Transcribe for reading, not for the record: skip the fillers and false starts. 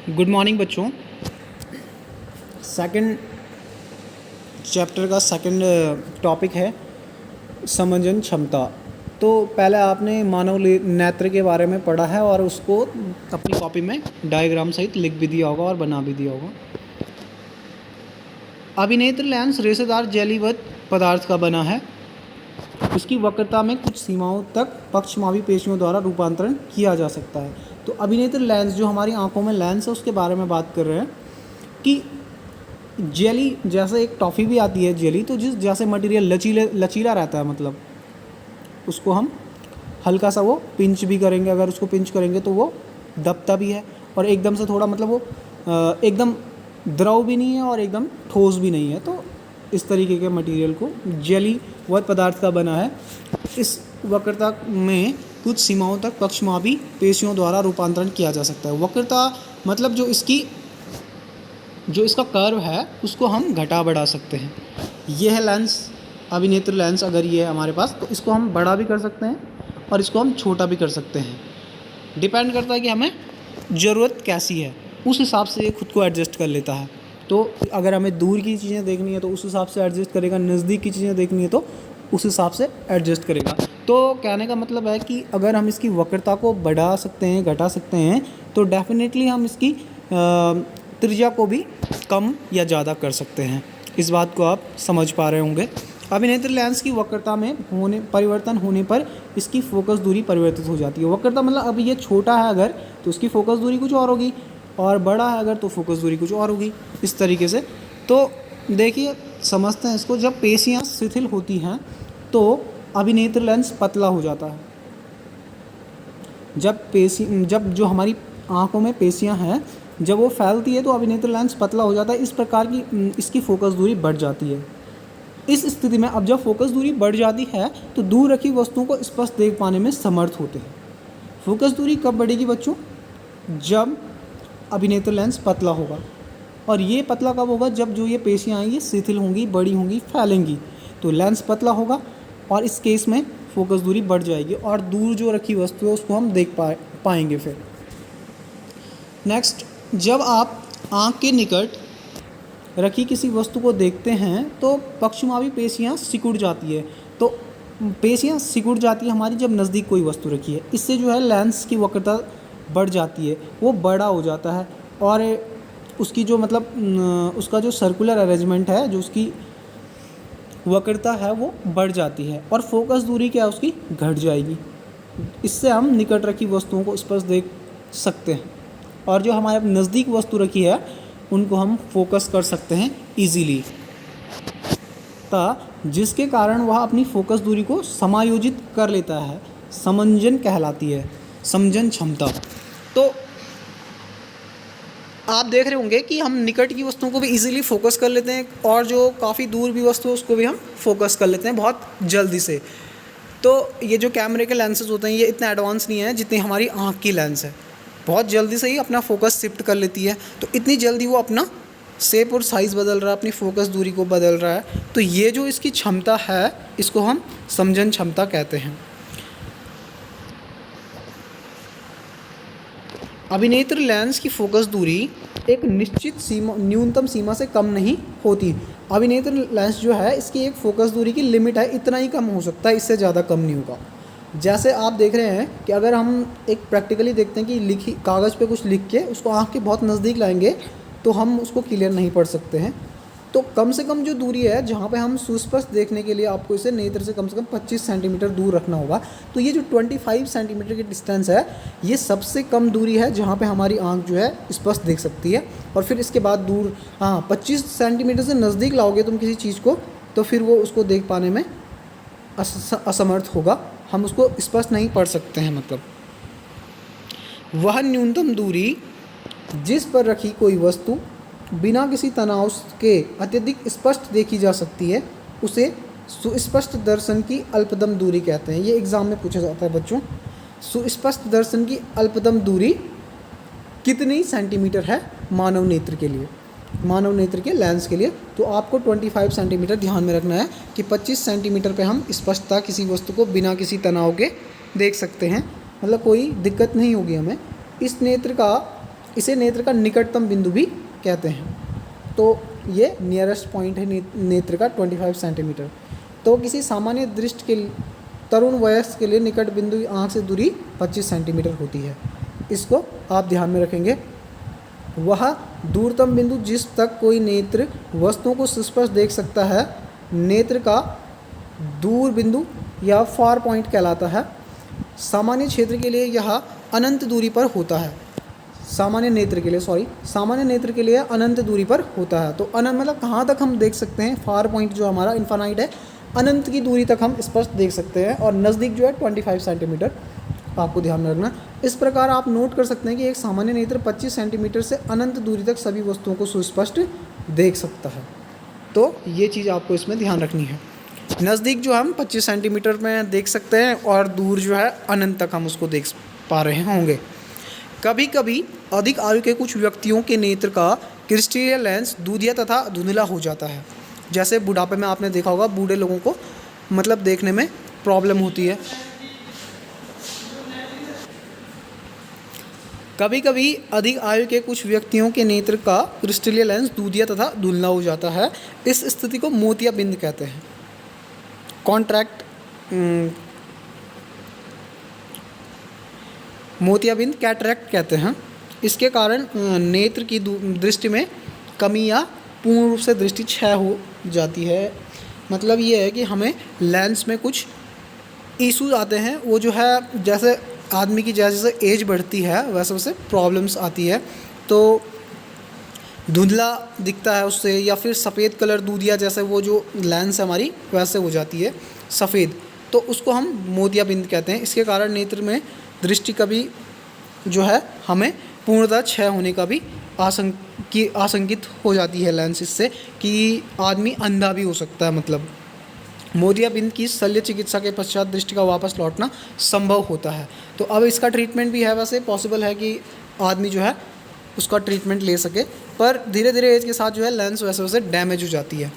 Good morning बच्चों। Second chapter का second topic है समंजन क्षमता। तो पहले आपने मानव नेत्र के बारे में पढ़ा है और उसको अपनी कॉपी में डायग्राम सहित लिख भी दिया होगा और बना भी दिया होगा। अभिनेत्र लेंस रेशेदार जेलीवत पदार्थ का बना है। उसकी वक्रता में कुछ सीमाओं तक पक्षमावी पेशियों द्वारा रूपांतरण किया जा सकता है। तो अभिनेत्र लेंस जो हमारी आंखों में लेंस है उसके बारे में बात कर रहे हैं कि जेली जैसे एक टॉफ़ी भी आती है जेली, तो जिस जैसे मटेरियल लचीला रहता है, मतलब उसको हम हल्का सा वो पिंच भी करेंगे, अगर उसको पिंच करेंगे तो वो दबता भी है और एकदम से थोड़ा मतलब वो एकदम द्रव भी नहीं है और एकदम ठोस भी नहीं है। तो इस तरीके के मटेरियल को जेली वह पदार्थ का बना है। इस वक्रता में कुछ सीमाओं तक पक्षमावी पेशियों द्वारा रूपांतरण किया जा सकता है। वक्रता मतलब जो इसका कर्व है उसको हम घटा बढ़ा सकते हैं। यह है लेंस, अभिनेत्र लेंस। अगर ये है हमारे पास तो इसको हम बड़ा भी कर सकते हैं और इसको हम छोटा भी कर सकते हैं। डिपेंड करता है कि हमें ज़रूरत कैसी है, उस हिसाब से ये खुद को एडजस्ट कर लेता है। तो अगर हमें दूर की चीज़ें देखनी है तो उस हिसाब से एडजस्ट करेगा, नज़दीक की चीज़ें देखनी है तो उस हिसाब से एडजस्ट करेगा। तो कहने का मतलब है कि अगर हम इसकी वक्रता को बढ़ा सकते हैं, घटा सकते हैं, तो डेफिनेटली हम इसकी त्रिज्या को भी कम या ज़्यादा कर सकते हैं। इस बात को आप समझ पा रहे होंगे। अभिनेत्र लेंस की वक्रता में परिवर्तन होने पर इसकी फोकस दूरी परिवर्तित हो जाती है। वक्रता मतलब अब ये छोटा है अगर तो उसकी फोकस दूरी कुछ और होगी, और बड़ा है अगर तो फोकस दूरी कुछ और होगी, इस तरीके से। तो देखिए समझते हैं इसको। जब पेशियाँ शिथिल होती हैं तो अभिनेत्र लेंस पतला हो जाता है। जब जो हमारी आँखों में पेशियाँ हैं जब वो फैलती है तो अभिनेत्र लेंस पतला हो जाता है। इस प्रकार की इसकी फोकस दूरी बढ़ जाती है। इस स्थिति में अब जब फोकस दूरी बढ़ जाती है तो दूर रखी वस्तुओं को स्पष्ट देख पाने में समर्थ होते हैं। फोकस दूरी कब बढ़ेगी बच्चों? जब अभिनेत्र लेंस पतला होगा। और ये पतला कब होगा? जब जो ये पेशियाँ आएंगी शिथिल होंगी, बड़ी होंगी, फैलेंगी, तो लेंस पतला होगा और इस केस में फोकस दूरी बढ़ जाएगी और दूर जो रखी वस्तु है उसको हम देख पाएंगे। फिर नेक्स्ट, जब आप आँख के निकट रखी किसी वस्तु को देखते हैं तो पक्षमावी पेशियाँ सिकुड़ जाती है। तो पेशियाँ सिकुड़ जाती है हमारी जब नज़दीक कोई वस्तु रखी है। इससे जो है लेंस की वक्रता बढ़ जाती है, वो बड़ा हो जाता है और उसकी जो मतलब उसका जो सर्कुलर अरेंजमेंट है, जो उसकी वक्रता है वो बढ़ जाती है और फोकस दूरी क्या है उसकी घट जाएगी। इससे हम निकट रखी वस्तुओं को स्पष्ट देख सकते हैं और जो हमारे नज़दीक वस्तु रखी है उनको हम फोकस कर सकते हैं इजीली, जिसके कारण वह अपनी फोकस दूरी को समायोजित कर लेता है। समंजन कहलाती है, समंजन क्षमता। तो आप देख रहे होंगे कि हम निकट की वस्तुओं को भी इजीली फोकस कर लेते हैं और जो काफ़ी दूर भी वस्तु है उसको भी हम फोकस कर लेते हैं बहुत जल्दी से। तो ये जो कैमरे के लेंसेज होते हैं ये इतना एडवांस नहीं है जितनी हमारी आँख की लेंस है। बहुत जल्दी से ही अपना फोकस शिफ्ट कर लेती है। तो इतनी जल्दी वो अपना शेप और साइज़ बदल रहा है, अपनी फोकस दूरी को बदल रहा है। तो ये जो इसकी क्षमता है इसको हम समंजन क्षमता कहते हैं। अभिनेत्र लेंस की फोकस दूरी एक निश्चित न्यूनतम सीमा से कम नहीं होती। अभिनेत्र लेंस जो है इसकी एक फोकस दूरी की लिमिट है, इतना ही कम हो सकता है, इससे ज़्यादा कम नहीं होगा। जैसे आप देख रहे हैं कि अगर हम एक प्रैक्टिकली देखते हैं कि कागज़ पे कुछ लिख के उसको आँख के बहुत नज़दीक लाएंगे तो हम उसको क्लियर नहीं पढ़ सकते हैं। तो कम से कम जो दूरी है जहाँ पे हम सुस्पष्ट देखने के लिए आपको इसे नेत्र से कम 25 सेंटीमीटर दूर रखना होगा। तो ये जो 25 सेंटीमीटर की डिस्टेंस है ये सबसे कम दूरी है जहाँ पे हमारी आँख जो है स्पष्ट देख सकती है। और फिर इसके बाद दूर 25 सेंटीमीटर से नज़दीक लाओगे तुम किसी चीज़ को तो फिर वो उसको देख पाने में असमर्थ होगा, हम उसको स्पष्ट नहीं पढ़ सकते हैं। मतलब वह न्यूनतम दूरी जिस पर रखी कोई वस्तु बिना किसी तनाव के अत्यधिक स्पष्ट देखी जा सकती है उसे सुस्पष्ट दर्शन की अल्पतम दूरी कहते हैं। ये एग्ज़ाम में पूछा जाता है बच्चों। सुस्पष्ट दर्शन की अल्पतम दूरी कितनी सेंटीमीटर है मानव नेत्र के लिए, मानव नेत्र के लेंस के लिए? तो आपको 25 सेंटीमीटर ध्यान में रखना है कि 25 सेंटीमीटर पे हम स्पष्टता किसी वस्तु को बिना किसी तनाव के देख सकते हैं, मतलब कोई दिक्कत नहीं होगी हमें। इस नेत्र का इसे नेत्र का निकटतम बिंदु भी कहते हैं। तो ये नियरेस्ट पॉइंट है नेत्र का 25 सेंटीमीटर। तो किसी सामान्य दृष्टि के तरुण वयस्क के लिए निकट बिंदु आँख से दूरी 25 सेंटीमीटर होती है। इसको आप ध्यान में रखेंगे। वह दूरतम बिंदु जिस तक कोई नेत्र वस्तुओं को स्पष्ट देख सकता है नेत्र का दूर बिंदु या फार पॉइंट कहलाता है। सामान्य क्षेत्र के लिए यह अनंत दूरी पर होता है। सामान्य नेत्र के लिए अनंत दूरी पर होता है। तो अनंत मतलब कहाँ तक हम देख सकते हैं, फार पॉइंट जो हमारा इन्फानाइट है, अनंत की दूरी तक हम स्पष्ट देख सकते हैं, और नज़दीक जो है 25 सेंटीमीटर, आपको ध्यान में रखना। इस प्रकार आप नोट कर सकते हैं कि एक सामान्य नेत्र 25 सेंटीमीटर से अनंत दूरी तक सभी वस्तुओं को सुस्पष्ट देख सकता है। तो ये चीज़ आपको इसमें ध्यान रखनी है। नज़दीक जो हम 25 सेंटीमीटर में देख सकते हैं और दूर जो है अनंत तक हम उसको देख पा रहे होंगे। कभी कभी अधिक आयु के कुछ व्यक्तियों के नेत्र का क्रिस्टलीय लेंस दूधिया तथा धुंधला हो जाता है। जैसे बुढ़ापे में आपने देखा होगा, बूढ़े लोगों को मतलब देखने में प्रॉब्लम होती है। कभी कभी अधिक आयु के कुछ व्यक्तियों के नेत्र का क्रिस्टलीय लेंस दूधिया तथा धुंधला हो जाता है। इस स्थिति को मोतियाबिंद कहते हैं। मोतियाबिंद कैटरैक्ट कहते हैं। इसके कारण नेत्र की दृष्टि में कमी या पूर्ण रूप से दृष्टि क्षय हो जाती है। मतलब ये है कि हमें लेंस में कुछ इश्यूज आते हैं, वो जो है जैसे आदमी की जैसे जैसे एज बढ़ती है वैसे वैसे प्रॉब्लम्स आती है। तो धुंधला दिखता है उससे, या फिर सफ़ेद कलर दूधिया जैसे वो जो लेंस है हमारी वैसे हो जाती है सफ़ेद, तो उसको हम मोतियाबिंद कहते हैं। इसके कारण नेत्र में दृष्टि कभी जो है हमें पूर्णतः क्षय होने का भी आशंकित हो जाती है लेंस इससे, कि आदमी अंधा भी हो सकता है। मतलब मोतियाबिंद की शल्य चिकित्सा के पश्चात दृष्टि का वापस लौटना संभव होता है। तो अब इसका ट्रीटमेंट भी है, वैसे पॉसिबल है कि आदमी जो है उसका ट्रीटमेंट ले सके, पर धीरे धीरे एज के साथ जो है लेंस वैसे वैसे डैमेज हो जाती है।